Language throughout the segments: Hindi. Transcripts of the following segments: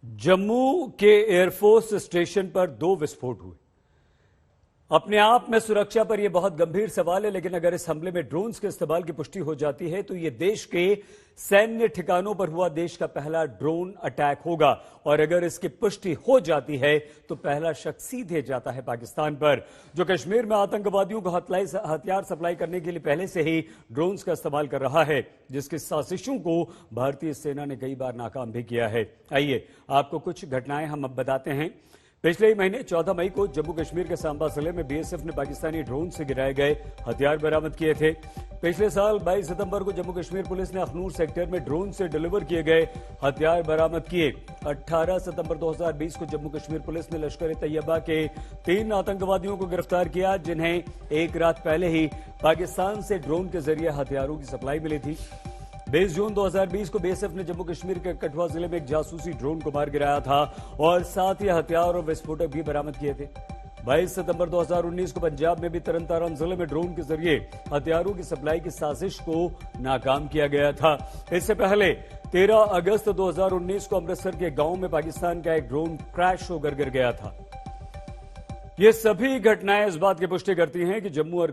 जम्मू के एयरफोर्स स्टेशन पर 2 विस्फोट हुए। अपने आप में सुरक्षा पर यह बहुत गंभीर सवाल है, लेकिन अगर इस हमले में ड्रोन्स के इस्तेमाल की पुष्टि हो जाती है तो यह देश के सैन्य ठिकानों पर हुआ देश का पहला ड्रोन अटैक होगा। और अगर इसकी पुष्टि हो जाती है तो पहला शक सीधे जाता है पाकिस्तान पर, जो कश्मीर में आतंकवादियों को हथियार सप्लाई करने के लिए पहले से ही ड्रोन्स का इस्तेमाल कर रहा है, जिसकी साजिशों को भारतीय सेना ने कई बार नाकाम भी किया है। आइए आपको कुछ घटनाएं हम अब बताते हैं। पिछले ही महीने 14 मई को जम्मू कश्मीर के सांबा जिले में बीएसएफ ने पाकिस्तानी ड्रोन से गिराए गए हथियार बरामद किए थे। पिछले साल 22 सितंबर को जम्मू कश्मीर पुलिस ने अखनूर सेक्टर में ड्रोन से डिलीवर किए गए हथियार बरामद किए। 18 सितंबर 2020 को जम्मू कश्मीर पुलिस ने लश्कर-ए-तैयबा के 3 आतंकवादियों को गिरफ्तार किया, जिन्हें एक रात पहले ही पाकिस्तान से ड्रोन के जरिए हथियारों की सप्लाई मिली थी। 20 जून 2020 को बीएसएफ ने जम्मू कश्मीर के कठुआ जिले में एक जासूसी ड्रोन को मार गिराया था और साथ ही हथियार और विस्फोटक भी बरामद किए थे। 22 सितंबर 2019 को पंजाब में भी तरन तारण जिले में ड्रोन के जरिए हथियारों की सप्लाई की साजिश को नाकाम किया गया था। इससे पहले 13 अगस्त 2019 को अमृतसर के गांव में पाकिस्तान का एक ड्रोन क्रैश होकर गिर गया था। ये सभी घटनाएं इस बात की पुष्टि करती हैं कि जम्मू और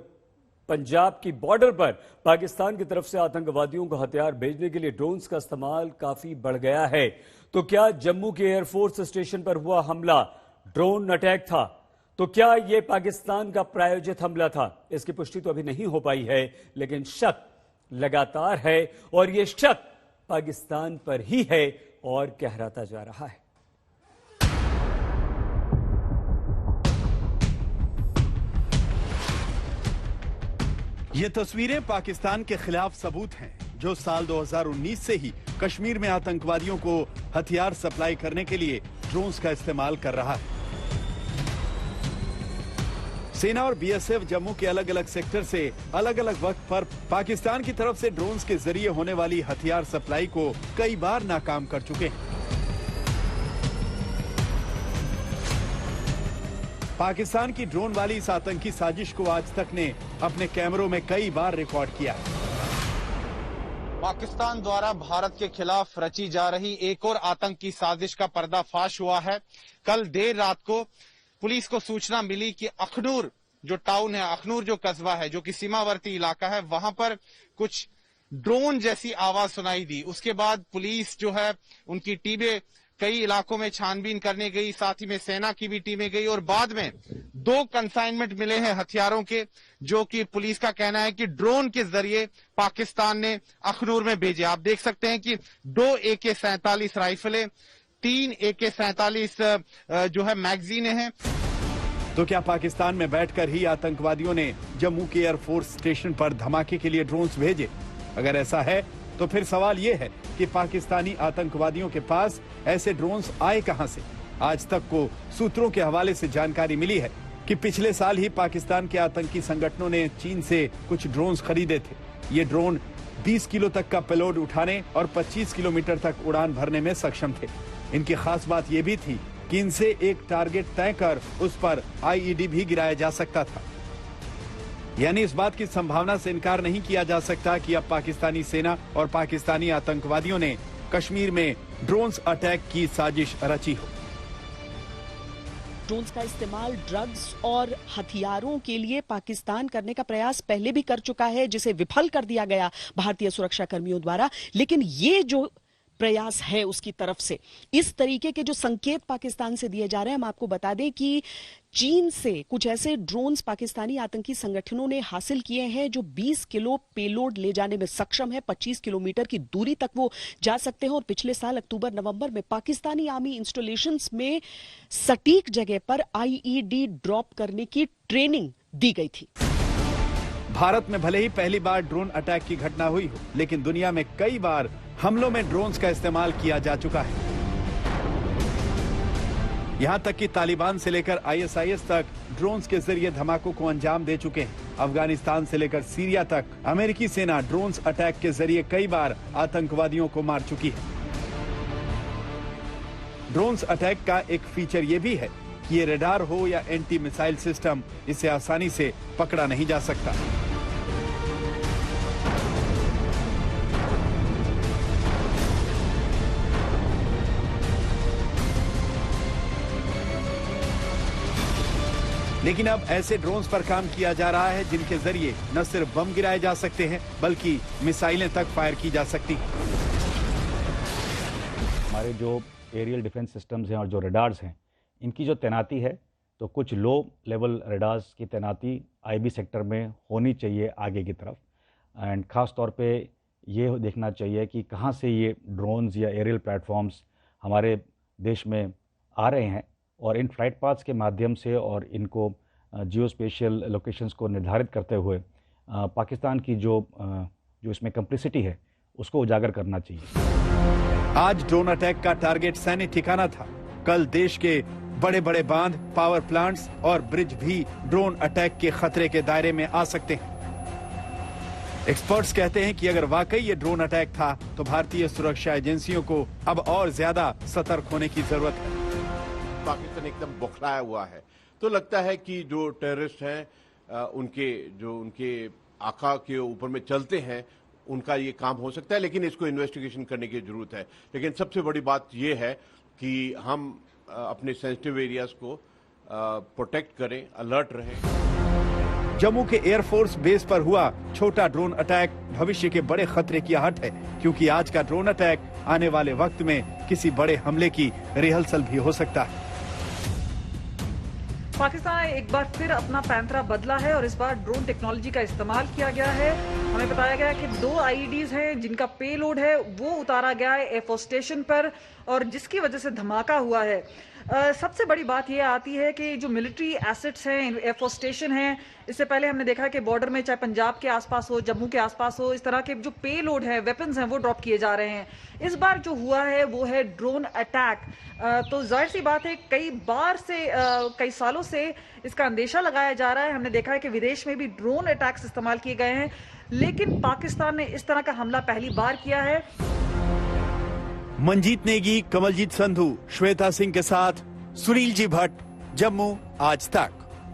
पंजाब की बॉर्डर पर पाकिस्तान की तरफ से आतंकवादियों को हथियार भेजने के लिए ड्रोन्स का इस्तेमाल काफी बढ़ गया है। तो क्या जम्मू के एयरफोर्स स्टेशन पर हुआ हमला ड्रोन अटैक था? तो क्या यह पाकिस्तान का प्रायोजित हमला था? इसकी पुष्टि तो अभी नहीं हो पाई है, लेकिन शक लगातार है और यह शक पाकिस्तान पर ही है और गहराता जा रहा है। ये तस्वीरें पाकिस्तान के खिलाफ सबूत हैं, जो साल 2019 से ही कश्मीर में आतंकवादियों को हथियार सप्लाई करने के लिए ड्रोन्स का इस्तेमाल कर रहा है। सेना और बीएसएफ जम्मू के अलग अलग सेक्टर से अलग अलग वक्त पर पाकिस्तान की तरफ से ड्रोन्स के जरिए होने वाली हथियार सप्लाई को कई बार नाकाम कर चुके हैं। पाकिस्तान की ड्रोन वाली इस आतंकी साजिश को आज तक ने अपने कैमरों में कई बार रिकॉर्ड किया। पाकिस्तान द्वारा भारत के खिलाफ रची जा रही एक और आतंकी साजिश का पर्दाफाश हुआ है। कल देर रात को पुलिस को सूचना मिली कि अखनूर जो टाउन है, अखनूर जो कस्बा है, जो कि सीमावर्ती इलाका है, वहां पर कुछ ड्रोन जैसी आवाज सुनाई दी। उसके बाद पुलिस जो है उनकी टीमें कई इलाकों में छानबीन करने गई, साथ ही में सेना की भी टीमें गई और बाद में 2 कंसाइनमेंट मिले हैं हथियारों के, जो कि पुलिस का कहना है कि ड्रोन के जरिए पाकिस्तान ने अखनूर में भेजे। आप देख सकते हैं कि 2 AK-47 राइफलें, 3 AK-47 जो है मैगजीनें हैं। तो क्या पाकिस्तान में बैठकर ही आतंकवादियों ने जम्मू के एयरफोर्स स्टेशन पर धमाके के लिए ड्रोन्स भेजे? अगर ऐसा है तो फिर सवाल यह है कि पाकिस्तानी आतंकवादियों के पास ऐसे ड्रोन्स आए कहां से? आज तक को सूत्रों के हवाले से जानकारी मिली है कि पिछले साल ही पाकिस्तान के आतंकी संगठनों ने चीन से कुछ ड्रोन्स खरीदे थे। ये ड्रोन 20 किलो तक का पेलोड उठाने और 25 किलोमीटर तक उड़ान भरने में सक्षम थे। इनकी खास बात यह भी थी कि इनसे एक टारगेट तय कर उस पर IED भी गिराया जा सकता था। यानी इस बात की संभावना से इनकार नहीं किया जा सकता कि अब पाकिस्तानी सेना और पाकिस्तानी आतंकवादियों ने कश्मीर में ड्रोन्स अटैक की साजिश रची हो। ड्रोन्स का इस्तेमाल ड्रग्स और हथियारों के लिए पाकिस्तान करने का प्रयास पहले भी कर चुका है, जिसे विफल कर दिया गया भारतीय सुरक्षा कर्मियों द्वारा। लेकिन ये जो प्रयास है उसकी तरफ से इस तरीके के जो संकेत पाकिस्तान से दिए जा रहे हैं, हम आपको बता दें कि चीन से कुछ ऐसे ड्रोन्स पाकिस्तानी आतंकी संगठनों ने हासिल किए हैं जो 20 किलो पेलोड ले जाने में सक्षम है। 25 किलोमीटर की दूरी तक वो जा सकते हैं और पिछले साल अक्टूबर-नवंबर में पाकिस्तानी आर्मी इंस्टॉलेशंस में सटीक जगह पर IED ड्रॉप करने की ट्रेनिंग दी गई थी। भारत में भले ही पहली बार ड्रोन अटैक की घटना हुई हो, लेकिन दुनिया में कई बार हमलों में ड्रोन्स का इस्तेमाल किया जा चुका है। यहां तक कि तालिबान से लेकर ISIS तक ड्रोन्स के जरिए धमाकों को अंजाम दे चुके हैं। अफगानिस्तान से लेकर सीरिया तक अमेरिकी सेना ड्रोन्स अटैक के जरिए कई बार आतंकवादियों को मार चुकी है। ड्रोन्स अटैक का एक फीचर यह भी है कि ये रडार हो या एंटी मिसाइल सिस्टम, इसे आसानी से पकड़ा नहीं जा सकता। लेकिन अब ऐसे ड्रोन्स पर काम किया जा रहा है जिनके जरिए न सिर्फ बम गिराए जा सकते हैं बल्कि मिसाइलें तक फायर की जा सकती। हमारे जो एरियल डिफेंस सिस्टम्स हैं और जो रडार्स हैं, इनकी जो तैनाती है, तो कुछ लो लेवल रडार्स की तैनाती आईबी सेक्टर में होनी चाहिए आगे की तरफ। एंड ख़ास तौर पे ये देखना चाहिए कि कहाँ से ये ड्रोन्स या एरियल प्लेटफॉर्म्स हमारे देश में आ रहे हैं, और इन फ्लाइट पाथ्स के माध्यम से और इनको जियो स्पेशियल लोकेशंस को निर्धारित करते हुए पाकिस्तान की जो इसमें कंप्लिसिटी है उसको उजागर करना चाहिए। आज ड्रोन अटैक का टारगेट सैन्य ठिकाना था। कल देश के बड़े बड़े बांध, पावर प्लांट्स और ब्रिज भी ड्रोन अटैक के खतरे के दायरे में आ सकते हैं। एक्सपर्ट्स कहते हैं कि अगर वाकई ये ड्रोन अटैक था तो भारतीय सुरक्षा एजेंसियों को अब और ज्यादा सतर्क होने की जरूरत है। पाकिस्तान एकदम बौखलाया हुआ है, तो लगता है कि जो टेररिस्ट हैं उनके आका के ऊपर में चलते हैं, उनका ये काम हो सकता है, लेकिन इसको इन्वेस्टिगेशन करने की जरूरत है। लेकिन सबसे बड़ी बात ये है कि हम अपने सेंसिटिव एरियाज को प्रोटेक्ट करें, अलर्ट रहें। जम्मू के एयरफोर्स बेस पर हुआ छोटा ड्रोन अटैक भविष्य के बड़े खतरे की आहट है, क्योंकि आज का ड्रोन अटैक आने वाले वक्त में किसी बड़े हमले की रिहर्सल भी हो सकता है। पाकिस्तान ने एक बार फिर अपना पैंतरा बदला है और इस बार ड्रोन टेक्नोलॉजी का इस्तेमाल किया गया है। हमें बताया गया कि 2 आईईडीज हैं जिनका पेलोड है वो उतारा गया है एयरफोर्स स्टेशन पर, और जिसकी वजह से धमाका हुआ है। सबसे बड़ी बात यह आती है कि जो मिलिट्री एसेट्स हैं, एयरफोर्स स्टेशन हैं, इससे पहले हमने देखा है कि बॉर्डर में चाहे पंजाब के आसपास हो, जम्मू के आसपास हो, इस तरह के जो पेलोड है, वेपन्स हैं, वो ड्रॉप किए जा रहे हैं। इस बार जो हुआ है वो है ड्रोन अटैक। तो जाहिर सी बात है कई सालों से इसका अंदेशा लगाया जा रहा है। हमने देखा है कि विदेश में भी ड्रोन अटैक्स इस्तेमाल किए गए हैं, लेकिन पाकिस्तान ने इस तरह का हमला पहली बार किया है। मंजीत नेगी, कमलजीत संधू, श्वेता सिंह के साथ सुनील जी भट्ट, जम्मू आज तक।